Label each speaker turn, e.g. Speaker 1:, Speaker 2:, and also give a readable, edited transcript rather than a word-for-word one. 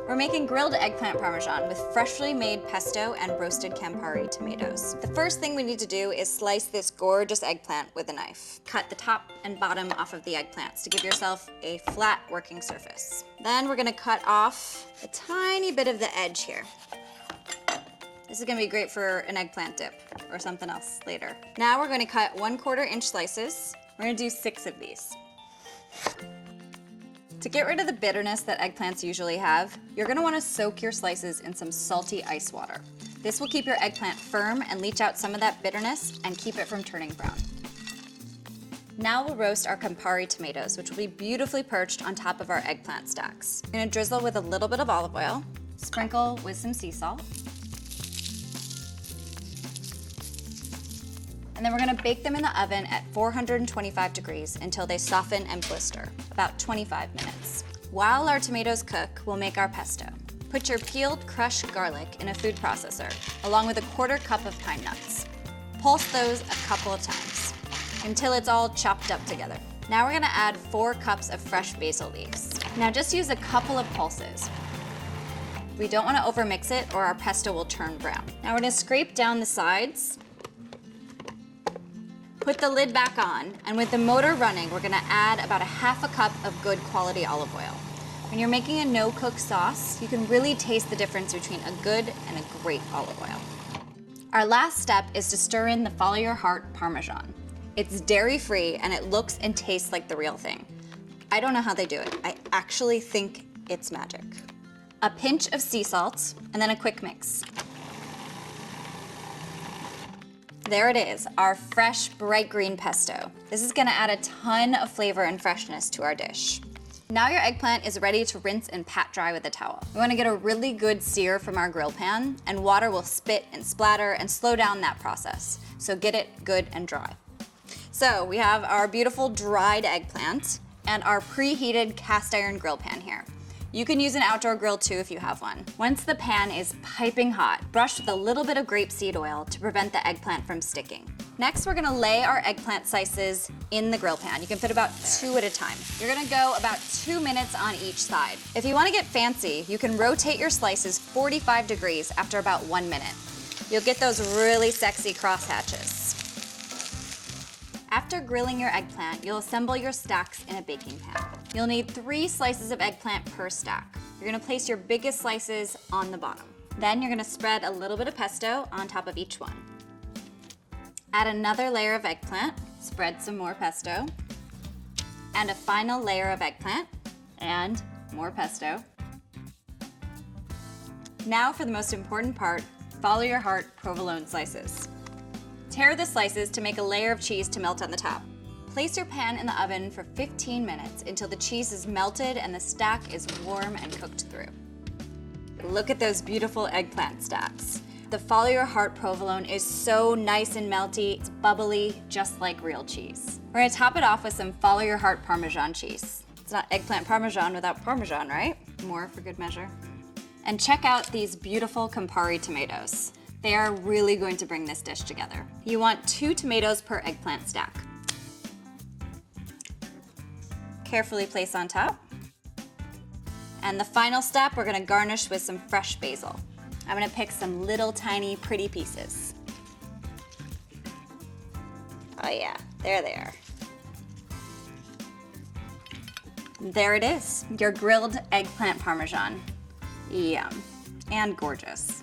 Speaker 1: We're making grilled eggplant parmesan with freshly made pesto and roasted Campari tomatoes. The first thing we need to do is slice this gorgeous eggplant with a knife. Cut the top and bottom off of the eggplants to give yourself a flat working surface. Then we're gonna cut off a tiny bit of the edge here. This is gonna be great for an eggplant dip or something else later. Now we're gonna cut 1/4 inch slices. We're gonna do 6 of these. To get rid of the bitterness that eggplants usually have, you're gonna wanna soak your slices in some salty ice water. This will keep your eggplant firm and leach out some of that bitterness and keep it from turning brown. Now we'll roast our Campari tomatoes, which will be beautifully perched on top of our eggplant stacks. We're gonna drizzle with a little bit of olive oil, sprinkle with some sea salt, and then we're gonna bake them in the oven at 425 degrees until they soften and blister, about 25 minutes. While our tomatoes cook, we'll make our pesto. Put your peeled crushed garlic in a food processor, along with a 1/4 cup of pine nuts. Pulse those a couple of times until it's all chopped up together. Now we're gonna add 4 cups of fresh basil leaves. Now just use a couple of pulses. We don't wanna overmix it or our pesto will turn brown. Now we're gonna scrape down the sides. Put the lid back on, and with the motor running, we're gonna add about 1/2 cup of good quality olive oil. When you're making a no-cook sauce, you can really taste the difference between a good and a great olive oil. Our last step is to stir in the Follow Your Heart Parmesan. It's dairy-free and it looks and tastes like the real thing. I don't know how they do it. I actually think it's magic. A pinch of sea salt, and then a quick mix. There it is, our fresh, bright green pesto. This is gonna add a ton of flavor and freshness to our dish. Now your eggplant is ready to rinse and pat dry with a towel. We wanna get a really good sear from our grill pan, and water will spit and splatter and slow down that process. So get it good and dry. So we have our beautiful dried eggplant and our preheated cast iron grill pan here. You can use an outdoor grill too if you have one. Once the pan is piping hot, brush with a little bit of grapeseed oil to prevent the eggplant from sticking. Next, we're gonna lay our eggplant slices in the grill pan. You can put about 2 at a time. You're gonna go about 2 minutes on each side. If you wanna get fancy, you can rotate your slices 45 degrees after about 1 minute. You'll get those really sexy crosshatches. After grilling your eggplant, you'll assemble your stacks in a baking pan. You'll need 3 slices of eggplant per stack. You're gonna place your biggest slices on the bottom. Then you're gonna spread a little bit of pesto on top of each one. Add another layer of eggplant, spread some more pesto, and a final layer of eggplant, and more pesto. Now for the most important part, Follow Your Heart provolone slices. Tear the slices to make a layer of cheese to melt on the top. Place your pan in the oven for 15 minutes until the cheese is melted and the stack is warm and cooked through. Look at those beautiful eggplant stacks. The Follow Your Heart provolone is so nice and melty, it's bubbly, just like real cheese. We're gonna top it off with some Follow Your Heart Parmesan cheese. It's not eggplant Parmesan without Parmesan, right? More for good measure. And check out these beautiful Campari tomatoes. They are really going to bring this dish together. You want 2 tomatoes per eggplant stack. Carefully place on top. And the final step, we're gonna garnish with some fresh basil. I'm gonna pick some little tiny pretty pieces. Oh yeah, there they are. There it is, your grilled eggplant parmesan. Yum, and gorgeous.